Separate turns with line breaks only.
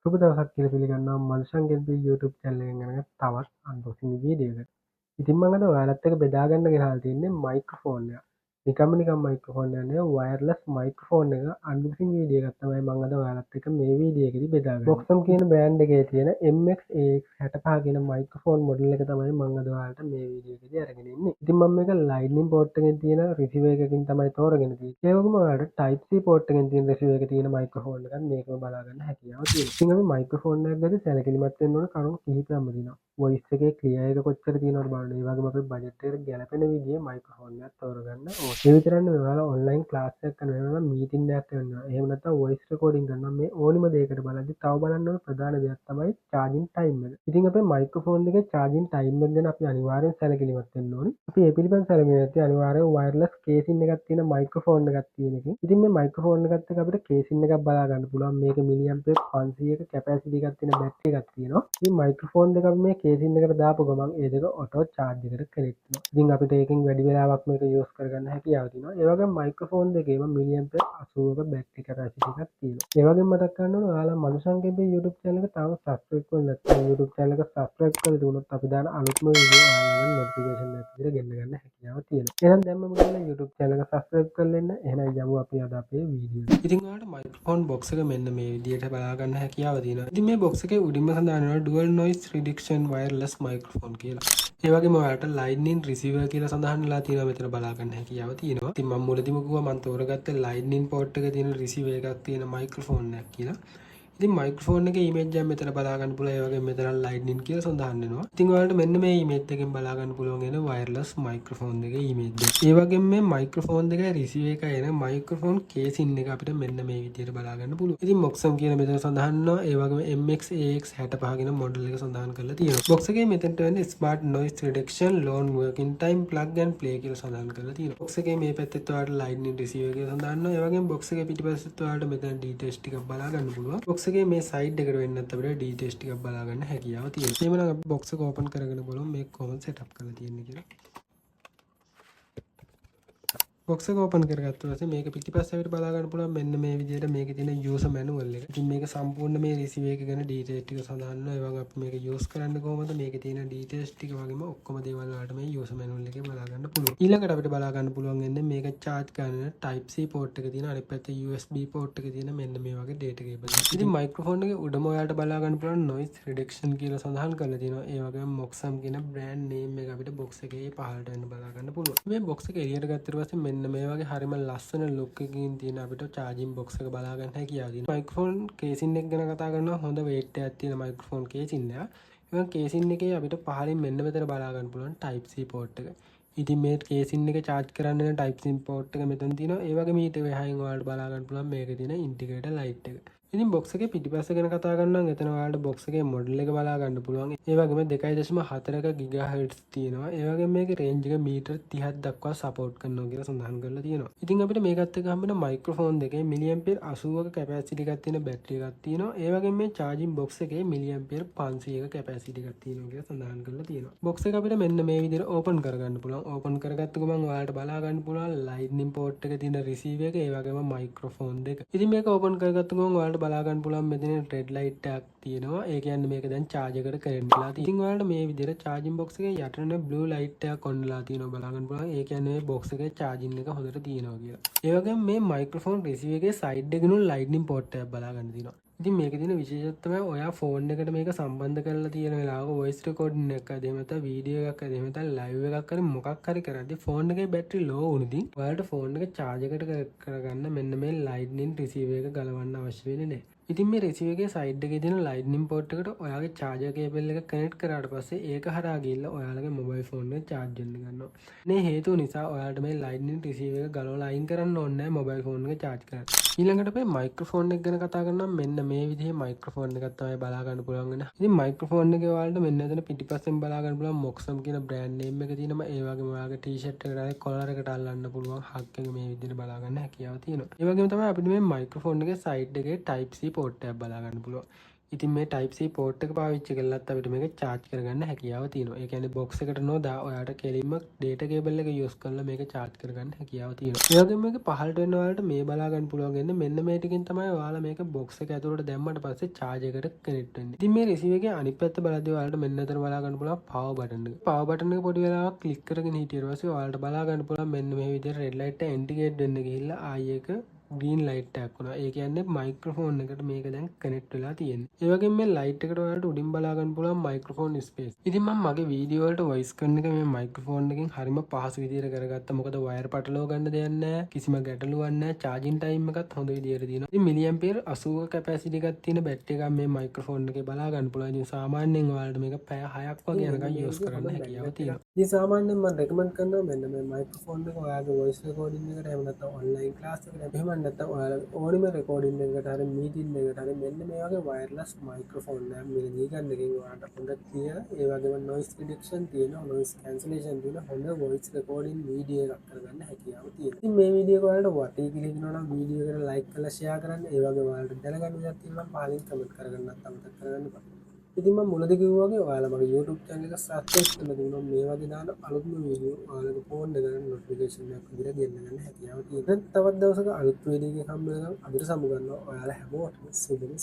සුබ දවසක් කියලා පිළිගන්නවා මල්ෂන්ගෙන්ගේ YouTube channel එකෙන් ගෙනගත් තවත් unboxing වීඩියෝ එකකට. ඉතින් මම අද ඔයාලත් එක්ක බෙදා ගන්න ගෙනල්ලා තින්නේ මයික්‍රොෆෝන් එක. නිකම් මයික්‍රොෆෝන් එක නෙවෙයි වයර්ලස් මයික්‍රොෆෝන් එක unboxing වීඩියෝ එකක් තමයි මම අද ඔයාලත් එක්ක මේ වීඩියෝ එකේදී බෙදා ගන්නේ. Boxam කියන brand එකේ තියෙන MX-AX65 කියන මයික්‍රොෆෝන් මොඩල් එක තමයි මම අද ඔයාලට මේ වීඩියෝ එකේදී අරගෙන ඉන්නේ. ඉතින් මම මේක lightning port එකෙන් තියෙන receiver එකකින් තමයි තෝරගෙන තියෙන්නේ. ඒ වගේම ඔයාලට type C port එකෙන් තියෙන receiver එකේ තියෙන මයික්‍රොෆෝන් එකත් මේකම බලා ගන්න හැකියාව තියෙනවා. ඉතින් අපි මයික්‍රොෆෝන් එක ගැන සැලකිලිමත් වෙන්න ඕන කරුණු කිහිපයක්ම තියෙනවා. voice එකේ clear එක කොච්චර තියෙනවද බලන්න. ඒ වගේම අපේ budget එකට ගැලපෙන විදිහේ මයික්‍රොෆෝන් එකක් තෝරගන්න ඕනේ. ඒ විතරක් නෙවෙයි ඔයාලා online class එකක් කරනවා නම් meeting එකක් කරනවා. එහෙම නැත්නම් voice recording කරනවා මේ ඕනිම දෙයකට බලද්දි තව බලන්න ඕන ප්‍රධාන දෙයක් තමයි charging time එක. ඉතින් අපේ මයික්‍රොෆෝන් එකේ charging time එක ගැන අපි අනිවාර්යෙන් සැලකිලිමත් වෙන්න ඕනේ. අපි මේ පිළිබඳව සැලකෙන්නේ නැත්නම් අනිවාර්යෙන් wireless casing එකක් තියෙන මයික්‍රොෆෝන් එකක් තියෙන එකකින්. ඉතින් මේ මයික්‍රොෆෝන් එකත් එක්ක අපිට casing එකක් බලා ගන්න පුළුවන්. මේක milliampere 500ක capacity එකක් තියෙන බැටරි එකක් තියෙනවා. ඉතින් මයික්‍රොෆෝන් දෙක අපි මේ casing එකට දාපු ගමන් ඒ දෙක auto charge එකට connect වෙනවා. ඉතින් අපිට ඒකෙන් වැඩි වෙලාවක් මේක use කරගන්න හැකියාව තියෙනවා. ඒ වගේම මයික්‍රොෆෝන් දෙකේම milliampere 80ක බැටරි capacity එකක් තියෙනවා. ඒ වගේම මතක් කරගන්න ඕනේ ඔයාලා මනුෂ්‍යංගෙන්ගේ YouTube channel එක තාම subscribe කරලා නැත්නම් YouTube channel එක subscribe කරලා දුන්නොත් අපි දාන අලුත්ම වීඩියෝ ඔයාලට notification එකක් විදිහට ගෙන්න ගන්න හැකියාව තියෙනවා. එහෙනම් දැන්ම ගිහලා YouTube channel එක subscribe කරලා ඉන්න. එහෙනම් යමු අපි අද අපේ වීඩියෝ එකට. ඉතින් ඔයාලට මයික්‍රොෆෝන් box එක මෙන්න මේ විදිහට බලා ගන්න හැකියාව තියෙනවා. ඉතින් මේ box එකේ උඩින්ම සඳහන් වෙනවා dual noise reduction wireless microphone කියලා. ඒ වගේම ඔයාලට lightning receiver කියලා සඳහන් වෙලා තියෙනවා මෙතන බලා ගන්න හැකියාව තියෙනවා. ඉතින් මම මුලදීම කිව්වා මම තෝරගත්තේ lightning port එකේ තියෙන receiver එකක් තියෙන microphone එකක් කියලා. ඉතින් මයික්‍රොෆෝන් එකේ ඉමේජ් එකක් මෙතන බලා ගන්න පුළුවන්. ඒ වගේම මෙතන lightning කියලා සඳහන් වෙනවා. ඉතින් ඔයාලට මෙන්න මේ ඉමේජ් එකෙන් බලා ගන්න පුළුවන් එන wireless microphone එකේ ඉමේජ් එක. ඒ වගේම මේ මයික්‍රොෆෝන් දෙකේ receiver එකයි එන microphone casing එක අපිට මෙන්න මේ විදිහට බලා ගන්න පුළුවන්. ඉතින් Boxam කියන මෙතන සඳහන් වෙනවා. ඒ වගේම MX-AX65 කියන මොඩල් එක සඳහන් කරලා තියෙනවා. box එකේ මෙතනට වෙන්නේ smart noise reduction long working time plug and play කියලා සඳහන් කරලා තියෙනවා. box එකේ මේ පැත්තෙත් ඔයාලට lightning receiver කියලා සඳහන් වෙනවා. ඒ වගේම box එකේ පිටිපස්සෙත් ඔයාලට මෙතන details ටිකක් බලා ගන්න පුළුවන්. box එකේ මේ side එකට වෙන්නත් අපිට details ටිකක් බලා ගන්න හැකියාව තියෙනවා. එහෙමනම් අපි box එක open කරගෙන බලමු මේක කොහොමද setup කරලා තියෙන්නේ කියලා. box එක open කරගත්තා පස්සේ මේක පිටිපස්ස අපිට බලා ගන්න පුළුවන් මෙන්න මේ විදිහට මේකේ තියෙන user manual එක. ඉතින් මේක සම්පූර්ණ මේ receiver එක ගැන details ටික සඳහන් වෙනවා. ඒ වගේම අපි මේක use කරන්නේ කොහොමද මේකේ තියෙන details ටික වගේම ඔක්කොම දේවල් වලට මේ user manual එකේ බලා ගන්න පුළුවන්. ඊළඟට අපිට බලා ගන්න පුළුවන් වෙන්නේ මේක charge කරන type C port එක තියෙන අනිත් පැත්තේ USB port එක තියෙන මෙන්න මේ වගේ data cable. ඉතින් microphone එකේ උඩම ඔයාලට බලා ගන්න පුළුවන් noise reduction කියලා සඳහන් කරලා තියෙනවා. ඒ වගේම Boxam කියන brand name එක අපිට box එකේ පහළට එන්න බලා ගන්න පුළුවන්. මේ box එක එළියට ගත්තට පස්සේ මෙන්න මේ වගේ හරිම ලස්සන ලුක් එකකින් තියෙන අපිට charging box එක බලා ගන්න හැකියාව තියෙනවා. මයික්‍රොෆෝන් casing එක ගැන කතා කරනවා හොඳ weight එකක් තියෙන මයික්‍රොෆෝන් casing එක. ඒක casing එකේ අපිට පහලින් මෙන්න මෙතන බලා ගන්න පුළුවන් type C port එක. ඉතින් මේ casing එක charge කරන්න වෙන type C port එක මෙතන තියෙනවා. ඒ වගේම ඊට එහායින් ඔයාලට බලා ගන්න පුළුවන් මේකේ තියෙන indicator light එක. ඉතින් box එකේ පිටිපස්ස ගැන කතා කරනවා නම් එතන ඔයාලට box එකේ model එක බලා ගන්න පුළුවන්. ඒ වගේම 2.4ක GHz තියෙනවා. ඒ වගේම මේකේ range එක මීටර් 30ක් දක්වා support කරනවා කියලා සඳහන් කරලා තියෙනවා. ඉතින් අපිට මේකත් එක්ක හම්බෙන microphone දෙකේ milliampere 80ක capacity එකක් තියෙන battery එකක් තියෙනවා. ඒ වගේම මේ charging box එකේ milliampere 500ක capacity එකක් තියෙනවා කියලා සඳහන් කරලා තියෙනවා. box එක අපිට මෙන්න මේ විදිහට open කරගන්න පුළුවන්. open කරගත්ත ගමන් ඔයාලට බලා ගන්න පුළුවන් lightning port එකේ තියෙන receiver එක ඒ වගේම microphone දෙක. ඉතින් මේක open කරගත්ත ගමන් ඔයාලට බලා ගන්න පුළුවන් මෙතන red light එකක් තියෙනවා. ඒ කියන්නේ මේක දැන් charge එකට connect වෙලා තියෙනවා. ඉතින් ඔයාලට මේ විදිහට charging box එකේ යටන blue light එකක් on වෙලා තියෙනවා බලා ගන්න පුළුවන්. ඒ කියන්නේ මේ box එකේ charging එක හොඳට තියෙනවා කියලා. ඒ වගේම මේ microphone receiver එකේ side එකේ lightning port එකක් බලා ගන්න තියෙනවා. ඉතින් මේකේ තියෙන විශේෂත්වය තමයි ඔයා ෆෝන් එකට මේක සම්බන්ධ කරලා තියෙන වෙලාවක voice recording එකක් එහෙම නැත්නම් වීඩියෝ එකක් එහෙම නැත්නම් live එකක් හරි මොකක් හරි කරද්දී ෆෝන් එකේ බැටරි low වුණොත් ඔයාලට ෆෝන් එක charge එකට කරගන්න මෙන්න මේ lightning receiver එක ගලවන්න අවශ්‍ය වෙන්නේ නැහැ. ඉතින් මේ receiver එකේ side එකේ තියෙන lightning port එකට ඔයාගේ charger cable එක connect කරාට පස්සේ ඒක හරහා ගිහිල්ලා ඔයාලගේ mobile phone එක charge වෙන්න ගන්නවා. මේ හේතුව නිසා ඔයාලට මේ lightning receiver එක ගලවලා අයින් කරන්න ඕනේ නැහැ mobile phone එක charge කරන්න. ඊළඟට අපි මයික්‍රොෆෝන් එක ගැන කතා කරනවා. මෙන්න මේ විදිහේ මයික්‍රොෆෝන් එකක් තමයි බලා ගන්න පුළුවන් වෙන. ඉතින් මයික්‍රොෆෝන් එකේ ඔයාලට මෙන්න එතන පිටිපස්සෙන් බලා ගන්න පුළුවන් Boxam කියන brand name එක තියෙනවා. ඒ වගේම ඔයාගේ t-shirt එකට හරි collar එකට අල්ලන්න පුළුවන් හක් එක මේ විදිහට බලා ගන්න හැකියාව තියෙනවා. ඒ වගේම තමයි අපිට මේ මයික්‍රොෆෝන් එකේ side එකේ type C port එකක් බලා ගන්න පුළුවන්. ඉතින් මේ Type C port එක පාවිච්චි කරලත් අපිට මේක charge කරගන්න හැකියාව තියෙනවා. ඒ කියන්නේ box එකට නොදා ඔයාලට කෙලින්ම data cable එක use කරලා මේක charge කරගන්න හැකියාව තියෙනවා. ඒ වගේම මේක පහළට වෙන්න ඔයාලට මේ බලා ගන්න පුළුවන් වෙන්නේ මෙන්න මේ ටිකෙන් තමයි ඔයාලා මේක box එක ඇතුළට දැම්මට පස්සේ charge එකට connect වෙන්නේ. ඉතින් මේ receiver එකේ අනිත් පැත්ත බලද්දී ඔයාලට මෙන්න අතර බලා ගන්න පුළුවන් power button එක. power button එක පොඩි වෙලාවක් click කරගෙන හිටියට පස්සේ ඔයාලට බලා ගන්න පුළුවන් මෙන්න මේ විදිහට red light එක indicate වෙන්න ගිහිල්ලා ආයි එක green light එකක් වුණා. ඒ කියන්නේ microphone එකට මේක දැන් connect වෙලා තියෙන්නේ. ඒ වගේම මේ light එකට ඔයාලට උඩින් බලා ගන්න පුළුවන් microphone space. ඉතින් මම මගේ වීඩියෝ වලට voice කරන එක මේ microphone එකෙන් හරිම පහසු විදිහට කරගත්තා. මොකද wire පටලව ගන්න දෙයක් නැහැ. කිසිම ගැටලුවක් නැහැ. charging time එකත් හොඳ විදිහට තියෙනවා. ඉතින් milliampere 80 capacity එකක් තියෙන battery එකක් මේ microphone එකේ බලා ගන්න පුළුවන්. ඉතින් සාමාන්‍යයෙන් ඔයාලට මේක පැය 6ක් වගේ යනකම් use කරන්න හැකියාව තියෙනවා. ඉතින් සාමාන්‍යයෙන් මම recommend කරනවා මෙන්න මේ microphone එක ඔයාගේ voice recording එකට එහෙම නැත්නම් online class එකට එහෙම නැත්නම් ඔයාලා ඕනිම recording එකකට හරි meeting එකකට හරි මෙන්න මේ වගේ wireless microphone එකක් මිලදී ගන්න එකෙන් ඔයාලට හොඳ clear ඒ වගේම noise reduction තියෙනවා noise cancellation තියෙන හොඳ voice recording video එකක් කරගන්න හැකියාව තියෙනවා. ඉතින් මේ වීඩියෝ එක ඔයාලට වටේ කියලා හිතනවා නම් වීඩියෝ එකට like කරලා share කරන්න. ඒ වගේම ඔයාලට දැනගන්න දෙයක් තියෙනවා නම් පහලින් comment කරගන්නත් අමතක කරගන්න එපා. ඉතින් මම මුලදී කිව්වා වගේ ඔයාලා මගේ YouTube channel එක subscribe කරලා දුන්නොත් මේ වගේ දාන අලුත්ම වීඩියෝ ඔයාලගේ ෆෝන් එකට notification එකක් විදිහට ගෙන්න ගන්න හැකියාව තියෙනවා. තවත් දවසක අලුත් වීඩියෝ එකක් හම්බ වෙනකම් අදට සමු ගන්නවා. ඔයාලා හැමෝටම සුබම